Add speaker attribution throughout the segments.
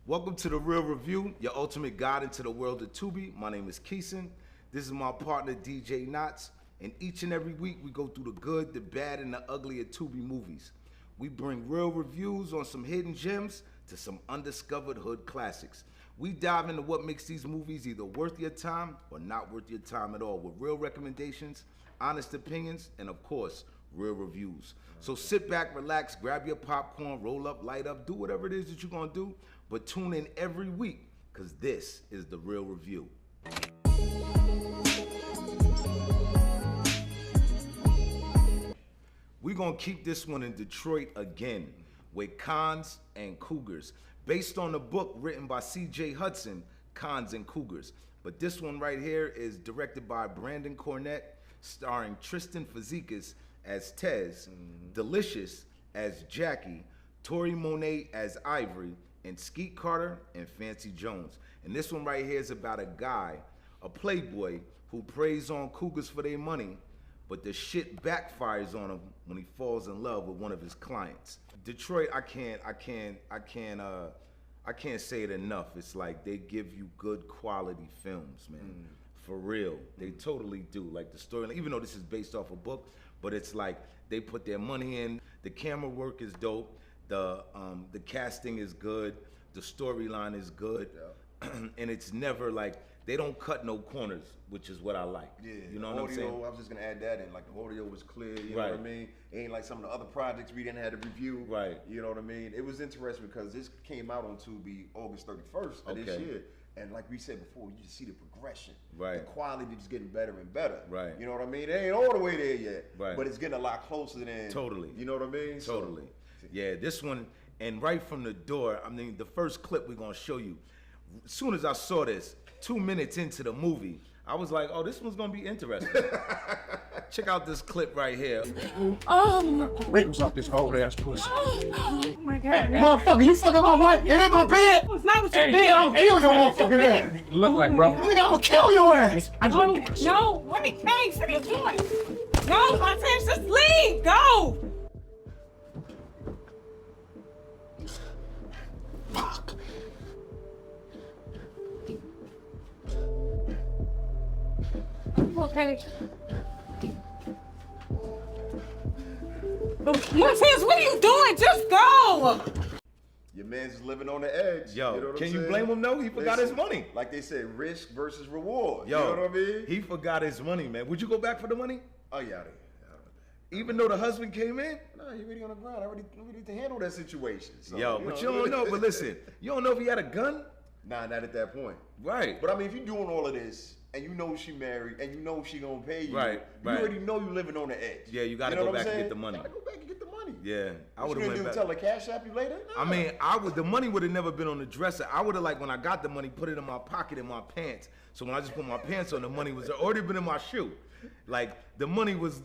Speaker 1: Welcome to The Real Review, your ultimate guide into the world of Tubi. My name is Keeson. This is my partner, DJ Knots. And each and every week, we go through the good, the bad, and the ugly of Tubi movies. We bring real reviews on some hidden gems to some undiscovered hood classics. We dive into what makes these movies either worth your time or not worth your time at all, with real recommendations, honest opinions, and of course, real reviews. So sit back, relax, grab your popcorn, roll up, light up, do whatever it is that you're gonna do, but tune in every week, because this is The Real Review. We're gonna keep this one in Detroit again with Coms and Cougars, based on a book written by C.J. Hudson, Coms and Cougars. But this one right here is directed by Brandon Cornett, starring Tristan Fazekas as Tez, Delicious as Jackie, Tori Monet as Ivory, and Skeet Carter and Fancy Jones. And this one right here is about a guy, a playboy, who preys on cougars for their money, but the shit backfires on him when he falls in love with one of his clients. Detroit, I can't say it enough. It's like they give you good quality films, man. For real, they totally do. Like the story, even though this is based off a book, but it's like they put their money in. The camera work is dope. The casting is good. The storyline is good, and it's never like they don't cut no corners, which is what I like.
Speaker 2: Yeah,
Speaker 1: you know what I'm saying?
Speaker 2: I was just gonna add that in. Like the audio was clear. You know what I mean? It ain't like some of the other projects we didn't have to review.
Speaker 1: Right.
Speaker 2: You know what I mean? It was interesting because this came out on Tubi August 31st of this year. And like we said before, you just see the progression.
Speaker 1: Right.
Speaker 2: The quality just getting better and better.
Speaker 1: Right.
Speaker 2: You know what I mean? It ain't all the way there yet.
Speaker 1: Right.
Speaker 2: But it's getting a lot closer than.
Speaker 1: Totally.
Speaker 2: You know what I mean?
Speaker 1: Totally. So, yeah, this one, and right from the door, I mean, the first clip we're gonna show you, as soon as I saw this, 2 minutes into the movie, I was like, oh, this one's gonna be interesting. Check out this clip right here.
Speaker 3: Wait, what's up, this old ass pussy?
Speaker 4: Oh my God.
Speaker 3: Motherfucker, you fucking my wife. It ain't my bed.
Speaker 4: It's not what you
Speaker 3: Hey,
Speaker 4: did.
Speaker 3: I'm killing your motherfucking ass. Look like, bro. Nigga, I'm gonna kill your ass.
Speaker 4: No, what are you doing? No, my friends, just leave. Go.
Speaker 3: Fuck.
Speaker 4: Okay. Martez, what are you doing? Just go.
Speaker 2: Your man's just living on the edge.
Speaker 1: Yo,
Speaker 2: you know what
Speaker 1: can
Speaker 2: I'm
Speaker 1: you
Speaker 2: saying?
Speaker 1: blame him? No, he forgot his money.
Speaker 2: Like they said, risk versus reward.
Speaker 1: Yo,
Speaker 2: you know what I mean?
Speaker 1: he forgot his money, man. Would you go back for the money?
Speaker 2: Oh yeah.
Speaker 1: Even though the husband came in?
Speaker 2: No, he already on the ground. I already need to handle that situation. So,
Speaker 1: Yo, but you don't know. But listen, you don't know if he had a gun?
Speaker 2: Nah, not at that point.
Speaker 1: Right.
Speaker 2: But I mean, if you're doing all of this and you know she married and you know she gonna pay you,
Speaker 1: Right.
Speaker 2: You already know you living on the edge.
Speaker 1: Yeah, you gotta
Speaker 2: know
Speaker 1: go
Speaker 2: what I'm
Speaker 1: back and
Speaker 2: saying?
Speaker 1: get the money.
Speaker 2: You gotta go back and get the money.
Speaker 1: Yeah, I
Speaker 2: What
Speaker 1: would
Speaker 2: you
Speaker 1: have
Speaker 2: gonna
Speaker 1: went
Speaker 2: do?
Speaker 1: back.
Speaker 2: Tell her cash app you later?
Speaker 1: I
Speaker 2: Nah.
Speaker 1: mean, the money would have never been on the dresser. I would have, like, when I got the money, put it in my pocket in my pants. So when I just put my pants on, the money was already been in my shoe. Like, the money was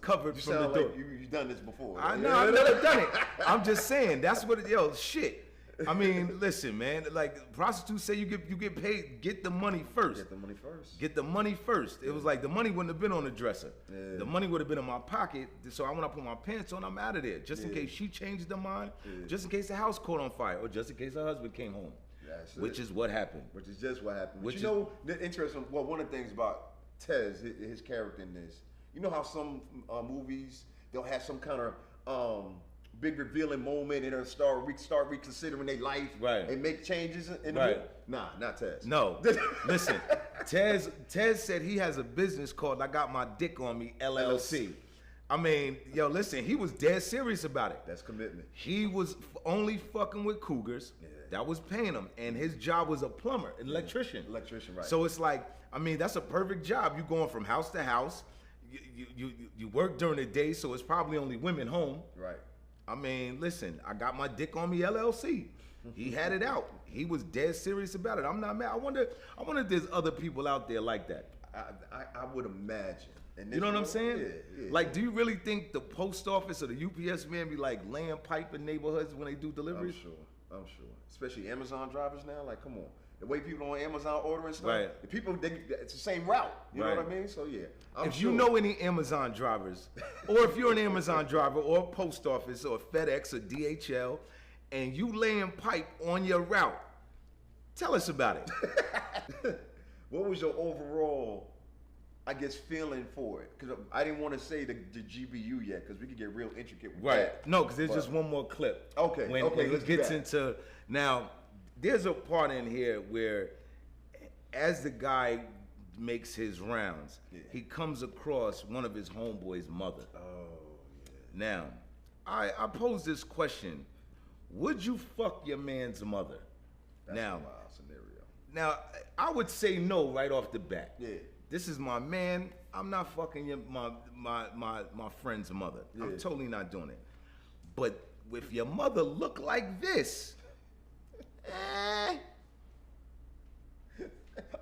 Speaker 1: covered
Speaker 2: You
Speaker 1: from the
Speaker 2: sound
Speaker 1: door.
Speaker 2: like you've done this before.
Speaker 1: I know, I've never done it. I'm just saying, that's what shit. I mean, listen, man, like, prostitutes say you get paid, get the money first.
Speaker 2: Get the money first.
Speaker 1: Get the money first. It was like the money wouldn't have been on the dresser.
Speaker 2: Yeah.
Speaker 1: The money would have been in my pocket. So when I put my pants on, I'm out of there. Just in case she changed her mind, just in case the house caught on fire, or just in case her husband came home.
Speaker 2: That's
Speaker 1: which
Speaker 2: it.
Speaker 1: is what happened.
Speaker 2: Which is just what happened.
Speaker 1: Which
Speaker 2: But you know, the interesting. Well, one of the things about Tez, his character in this, you know how some movies they'll have some kind of big revealing moment and they'll start reconsidering their life,
Speaker 1: right,
Speaker 2: and make changes in the
Speaker 1: right.
Speaker 2: movie. Nah, not Tez.
Speaker 1: No, listen, Tez said he has a business called I Got My Dick On Me LLC. I mean, yo, listen, he was dead serious about it.
Speaker 2: That's commitment.
Speaker 1: He was only fucking with cougars. Yeah. That was paying him, and his job was a plumber, an electrician.
Speaker 2: Electrician, right?
Speaker 1: So it's like, I mean, that's a perfect job. You going from house to house. You work during the day, so it's probably only women home.
Speaker 2: Right.
Speaker 1: I mean, listen, I Got My Dick On Me LLC. He had it out. He was dead serious about it. I'm not mad. I wonder if there's other people out there like that.
Speaker 2: I would imagine.
Speaker 1: You know what I'm saying?
Speaker 2: Yeah.
Speaker 1: Like, do you really think the post office or the UPS man be like laying pipe in neighborhoods when they do deliveries?
Speaker 2: I'm sure. Especially Amazon drivers now. Like, come on. The way people on Amazon ordering stuff,
Speaker 1: right.
Speaker 2: The people, it's the same route. You know what I mean? So yeah.
Speaker 1: If you know any Amazon drivers, or if you're an Amazon driver or a post office or FedEx or DHL, and you laying pipe on your route, Tell us about it.
Speaker 2: What was your overall, I guess, feeling for it? Because I didn't want to say the GBU yet, because we could get real intricate with that.
Speaker 1: No, because there's just one more clip.
Speaker 2: Okay,
Speaker 1: When
Speaker 2: let's
Speaker 1: it
Speaker 2: do
Speaker 1: gets
Speaker 2: that.
Speaker 1: into now, there's a part in here where, as the guy makes his rounds, he comes across one of his homeboy's mother.
Speaker 2: Oh,
Speaker 1: Now, I pose this question: would you fuck your man's mother?
Speaker 2: that's
Speaker 1: Now,
Speaker 2: a wild scenario.
Speaker 1: Now, I would say no right off the bat.
Speaker 2: Yeah.
Speaker 1: This is my man. I'm not fucking my friend's mother. I'm totally not doing it. But if your mother look like this,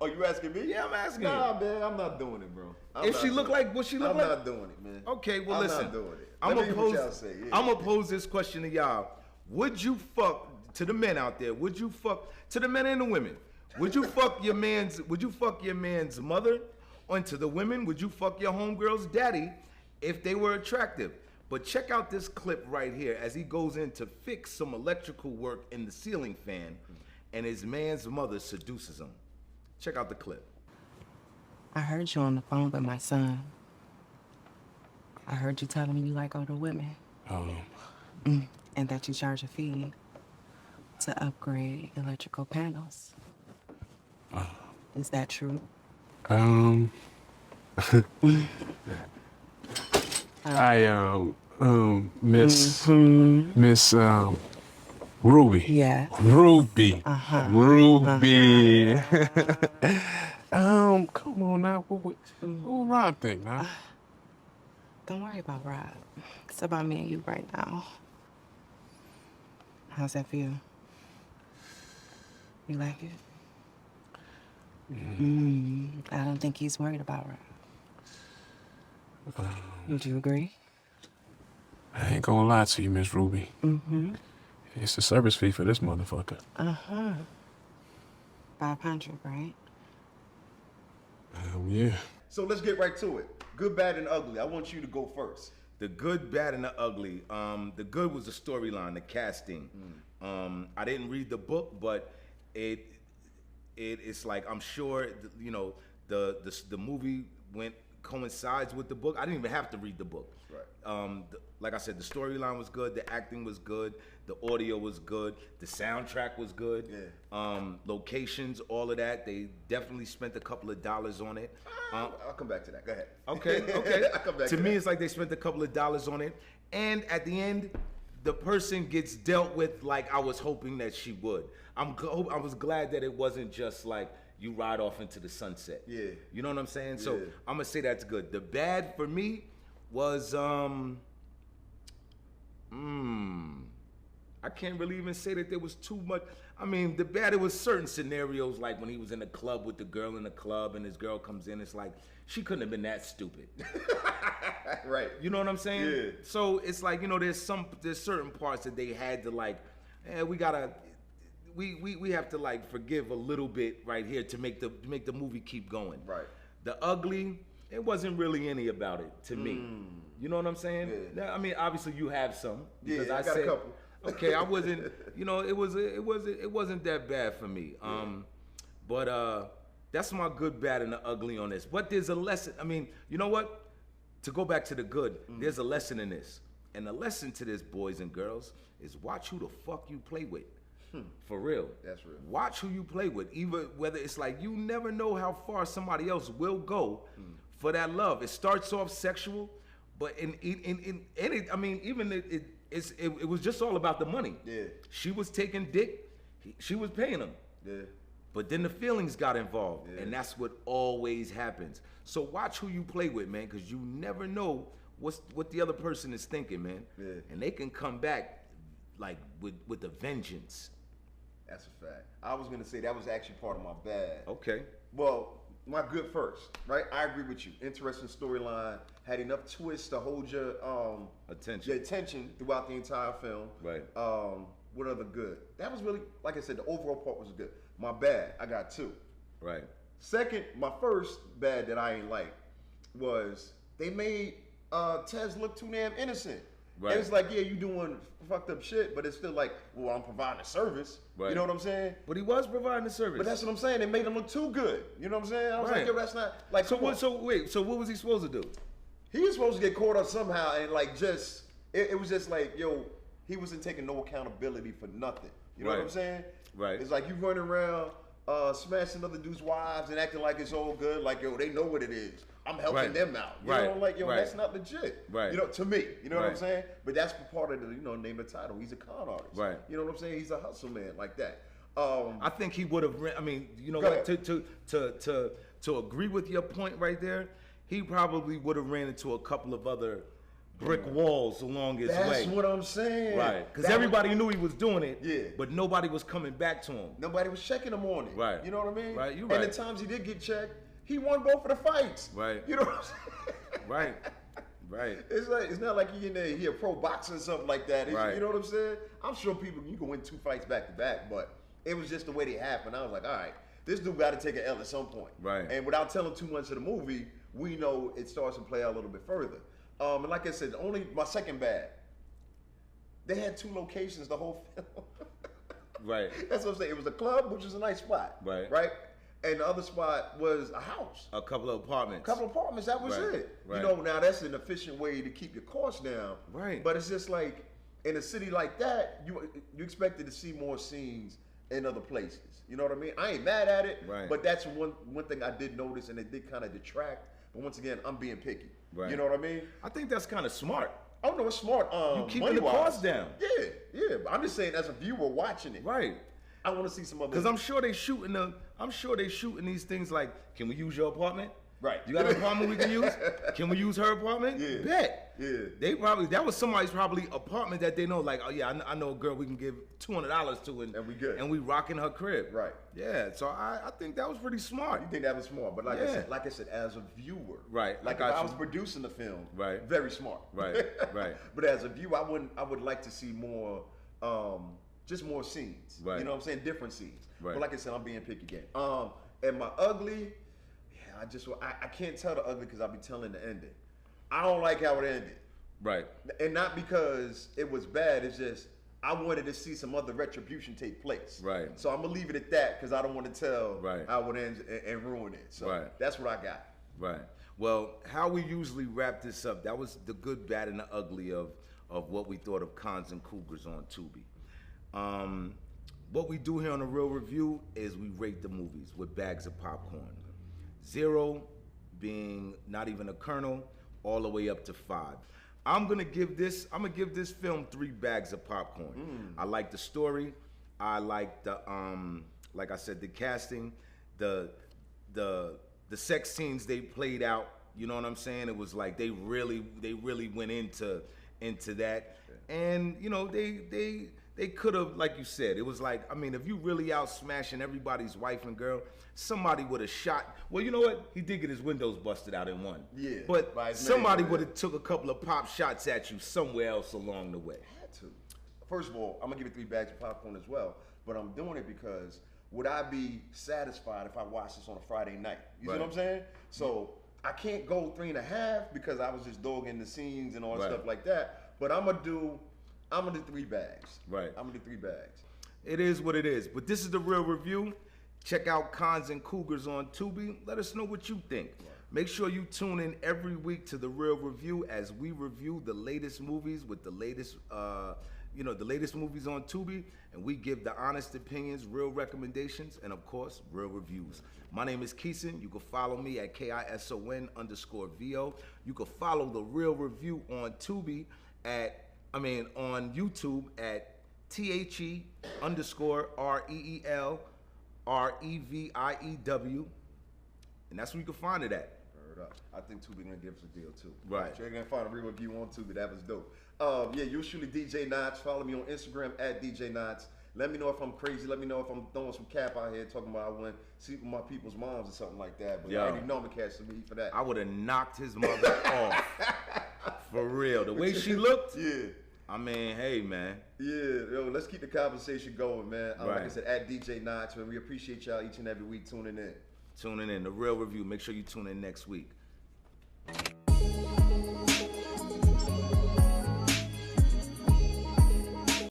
Speaker 2: Oh, you asking me?
Speaker 1: Yeah, I'm asking
Speaker 2: Nah, man, I'm not doing it, bro.
Speaker 1: if she look like what she look like,
Speaker 2: I'm not doing it, man.
Speaker 1: okay, well
Speaker 2: I'm
Speaker 1: listen.
Speaker 2: not doing it.
Speaker 1: I'm
Speaker 2: Let me
Speaker 1: gonna
Speaker 2: hear what y'all
Speaker 1: pose.
Speaker 2: say, yeah.
Speaker 1: I'm gonna pose this question to y'all. Would you fuck, to the men out there? Would you fuck, to the men and the women? Would you fuck your man's? Would you fuck your man's mother? And to the women, would you fuck your homegirl's daddy if they were attractive? But check out this clip right here as he goes in to fix some electrical work in the ceiling fan, and his man's mother seduces him. Check out the clip.
Speaker 5: I heard you on the phone with my son. I heard you telling me you like older women. And that you charge a fee to upgrade electrical panels. Is that true?
Speaker 3: Miss Ruby.
Speaker 5: Yeah.
Speaker 3: Ruby.
Speaker 5: Uh-huh.
Speaker 3: Ruby. Come on now. What Rob think now?
Speaker 5: Don't worry about Rob. It's about me and you right now. How's that feel? You like it? I don't think he's worried about Rob. Would you agree?
Speaker 3: I ain't gonna lie to you, Miss Ruby. It's a service fee for this motherfucker.
Speaker 5: 500, right?
Speaker 3: Yeah.
Speaker 2: So let's get right to it. Good, bad, and ugly. I want you to go first.
Speaker 1: The good, bad, and the ugly. The good was the storyline, the casting. I didn't read the book, but it's like I'm sure the movie coincides with the book. I didn't even have to read the book.
Speaker 2: Right.
Speaker 1: Like I said, the storyline was good, the acting was good, the audio was good, the soundtrack was good.
Speaker 2: Yeah.
Speaker 1: Locations, all of that. They definitely spent a couple of dollars on it.
Speaker 2: I'll come back to that. Go ahead.
Speaker 1: Okay.
Speaker 2: I'll come back
Speaker 1: To
Speaker 2: to
Speaker 1: me,
Speaker 2: that.
Speaker 1: it's like they spent a couple of dollars on it, and at the end, the person gets dealt with like I was hoping that she would. I was glad that it wasn't just like you ride off into the sunset.
Speaker 2: Yeah.
Speaker 1: You know what I'm saying? So
Speaker 2: Yeah.
Speaker 1: I'm gonna say that's good. The bad for me was I can't really even say that there was too much. I mean, the bad, it was certain scenarios like when he was in the club with the girl in the club and his girl comes in, it's like she couldn't have been that stupid.
Speaker 2: Right.
Speaker 1: You know what I'm saying?
Speaker 2: Yeah.
Speaker 1: So it's like, there's certain parts that they had to like, we have to like forgive a little bit right here to make the movie keep going.
Speaker 2: Right.
Speaker 1: The ugly, it wasn't really any about it to me. You know what I'm saying?
Speaker 2: Yeah.
Speaker 1: Now, I mean, obviously you have some.
Speaker 2: Yeah,
Speaker 1: because
Speaker 2: I got a couple.
Speaker 1: Okay, I wasn't. It wasn't that bad for me. But that's my good, bad, and the ugly on this. But there's a lesson. I mean, you know what? To go back to the good, there's a lesson in this, and the lesson to this, boys and girls, is watch who the fuck you play with. For real.
Speaker 2: That's real.
Speaker 1: Watch who you play with. Even whether it's like you never know how far somebody else will go for that love. It starts off sexual, but it was just all about the money.
Speaker 2: Yeah.
Speaker 1: She was taking dick, she was paying him.
Speaker 2: Yeah.
Speaker 1: But then the feelings got involved,
Speaker 2: Yeah.
Speaker 1: and that's what always happens. So watch who you play with, man, because you never know what the other person is thinking, man.
Speaker 2: Yeah.
Speaker 1: And they can come back like with a vengeance.
Speaker 2: That's a fact. I was gonna say that was actually part of my bad.
Speaker 1: Okay.
Speaker 2: Well, my good first, right? I agree with you. Interesting storyline. Had enough twists to hold your attention throughout the entire film.
Speaker 1: Right.
Speaker 2: What other good? That was really, like I said, the overall part was good. My bad, I got two.
Speaker 1: Right.
Speaker 2: Second, my first bad that I ain't like was they made Tez look too damn innocent.
Speaker 1: Right.
Speaker 2: And it's like, yeah, you doing fucked up shit, but it's still like, well, I'm providing a service.
Speaker 1: Right.
Speaker 2: You know what I'm saying?
Speaker 1: But he was providing the service.
Speaker 2: But that's what I'm saying. They made him look too good. You know what I'm saying? I was
Speaker 1: Right.
Speaker 2: like, yo, that's not like.
Speaker 1: So
Speaker 2: come on.
Speaker 1: what? So wait. So what was he supposed to do?
Speaker 2: He was supposed to get caught up somehow, and like just it was just like, yo, he wasn't taking no accountability for nothing. You know what
Speaker 1: Right.
Speaker 2: I'm saying?
Speaker 1: Right.
Speaker 2: It's like you running around smashing other dudes' wives and acting like it's all good. Like, yo, they know what it is. I'm helping
Speaker 1: Right.
Speaker 2: them out. You
Speaker 1: Right.
Speaker 2: know, like, yo,
Speaker 1: Right.
Speaker 2: that's not legit.
Speaker 1: Right.
Speaker 2: You know, to me. You know what I'm
Speaker 1: Right.
Speaker 2: saying? But that's part of the, name of the title. He's a con artist.
Speaker 1: Right.
Speaker 2: You know what I'm saying? He's a hustle man like that.
Speaker 1: I think he would have. I mean, you know
Speaker 2: Go
Speaker 1: what?
Speaker 2: ahead.
Speaker 1: To agree with your point right there, he probably would have ran into a couple of other brick walls along his
Speaker 2: That's
Speaker 1: way.
Speaker 2: what I'm saying.
Speaker 1: Right. Because
Speaker 2: That
Speaker 1: everybody knew he was doing it.
Speaker 2: Yeah.
Speaker 1: But nobody was coming back to him.
Speaker 2: Nobody was checking him on it.
Speaker 1: Right.
Speaker 2: You know what I mean?
Speaker 1: Right, you
Speaker 2: And
Speaker 1: right.
Speaker 2: the times he did get checked, he won both of the fights.
Speaker 1: Right.
Speaker 2: You know what I'm saying?
Speaker 1: Right. Right.
Speaker 2: It's not like he a pro boxer or something like that.
Speaker 1: Right.
Speaker 2: You know what I'm saying? I'm sure you can win 2 fights back to back, but it was just the way they happened. I was like, all right, this dude got to take an L at some point.
Speaker 1: Right.
Speaker 2: And without telling too much of the movie, we know it starts to play out a little bit further. And like I said, only my second bad. They had 2 locations the whole film.
Speaker 1: Right.
Speaker 2: That's what I'm saying. It was a club, which was a nice spot.
Speaker 1: Right.
Speaker 2: Right. And the other spot was a house.
Speaker 1: A couple of apartments.
Speaker 2: Couple of apartments, that was
Speaker 1: Right,
Speaker 2: it.
Speaker 1: right.
Speaker 2: You know, now that's an efficient way to keep your costs down.
Speaker 1: Right.
Speaker 2: But it's just like in a city like that, you expected to see more scenes in other places. You know what I mean? I ain't mad at it,
Speaker 1: Right.
Speaker 2: but that's one thing I did notice, and it did kind of detract. But once again, I'm being picky.
Speaker 1: Right.
Speaker 2: You know what I mean?
Speaker 1: I think that's kind of smart.
Speaker 2: I don't know, it's smart.
Speaker 1: You keeping the
Speaker 2: money-wise.
Speaker 1: costs down.
Speaker 2: Yeah. But I'm just saying, as a viewer watching it,
Speaker 1: Right.
Speaker 2: I want to see some other.
Speaker 1: Because I'm sure they shooting these things like, can we use your apartment?
Speaker 2: Right.
Speaker 1: You got an apartment we can use? Can we use her apartment?
Speaker 2: Yeah.
Speaker 1: Bet.
Speaker 2: Yeah.
Speaker 1: That was somebody's probably apartment that they know, like, oh yeah, I know a girl we can give $200 to and
Speaker 2: we good.
Speaker 1: And we rocking her crib.
Speaker 2: Right.
Speaker 1: Yeah. So I think that was pretty smart.
Speaker 2: You think that was smart, but like
Speaker 1: Yeah.
Speaker 2: I said, as a viewer,
Speaker 1: Right,
Speaker 2: Like
Speaker 1: I
Speaker 2: if
Speaker 1: got
Speaker 2: I
Speaker 1: you.
Speaker 2: was producing the film,
Speaker 1: Right.
Speaker 2: very smart,
Speaker 1: Right, right.
Speaker 2: But as a viewer, I would like to see more, just more scenes.
Speaker 1: Right.
Speaker 2: You know what I'm saying? Different scenes.
Speaker 1: Right.
Speaker 2: But like I said, I'm being picky again. And my ugly, yeah, I can't tell the ugly because I'll be telling the ending. I don't like how it ended,
Speaker 1: Right.
Speaker 2: and not because it was bad. It's just I wanted to see some other retribution take place.
Speaker 1: Right.
Speaker 2: So I'm gonna leave it at that because I don't want to tell
Speaker 1: Right.
Speaker 2: how it ends and ruin it. So
Speaker 1: Right.
Speaker 2: that's what I got.
Speaker 1: Right. Well, how we usually wrap this up, that was the good, bad, and the ugly of what we thought of Coms and Cougars on Tubi. What we do here on The Real Review is we rate the movies with bags of popcorn. 0 being not even a kernel, all the way up to 5. I'm gonna give this film 3 bags of popcorn. I like the story. I like the like I said, the casting, the sex scenes they played out. You know what I'm saying? It was like they really went into that, and you know they could have, like you said, it was like, I mean, if you really out smashing everybody's wife and girl, somebody would have shot. Well, you know what? He did get his windows busted out in one.
Speaker 2: Yeah,
Speaker 1: but
Speaker 2: by his
Speaker 1: somebody
Speaker 2: neighbor,
Speaker 1: would have took a couple of pop shots at you somewhere else along the way.
Speaker 2: Had to. First of all, I'm gonna give it 3 bags of popcorn as well, but I'm doing it because would I be satisfied if I watched this on a Friday night? You see
Speaker 1: Right.
Speaker 2: what I'm saying? So I can't go 3.5 because I was just dogging the scenes and all that
Speaker 1: Right.
Speaker 2: stuff like that. But I'm gonna do 3 bags.
Speaker 1: Right.
Speaker 2: I'm gonna do 3 bags.
Speaker 1: It is what it is. But this is The Real Review. Check out Coms and Cougars on Tubi. Let us know what you think. Make sure you tune in every week to The Real Review as we review the latest movies with the latest, the latest movies on Tubi, and we give the honest opinions, real recommendations, and of course, real reviews. My name is Keeson. You can follow me at KISON_VO. You can follow The Real Review on Tubi on YouTube at THE_REELREVIEW, and that's where you can find it at.
Speaker 2: Word up. I think Tubi gonna give us a deal too.
Speaker 1: Right.
Speaker 2: So you're gonna find a real review on Tubi. That was dope. Yeah, usually DJ Knots. Follow me on Instagram at DJ Knots. Let me know if I'm crazy. Let me know if I'm throwing some cap out here talking about I went sleep with my people's moms or something like that. But
Speaker 1: Yo.
Speaker 2: I already know I'm gonna catch some heat for that.
Speaker 1: I would have knocked his mother off. For real. The way she looked,
Speaker 2: Yeah.
Speaker 1: I mean, hey, man.
Speaker 2: Yeah, yo, let's keep the conversation going, man. Like I
Speaker 1: Right.
Speaker 2: said, at DJ Knots, man. We appreciate y'all each and every week tuning in.
Speaker 1: Tuning in. The Real Review. Make sure you tune in next week.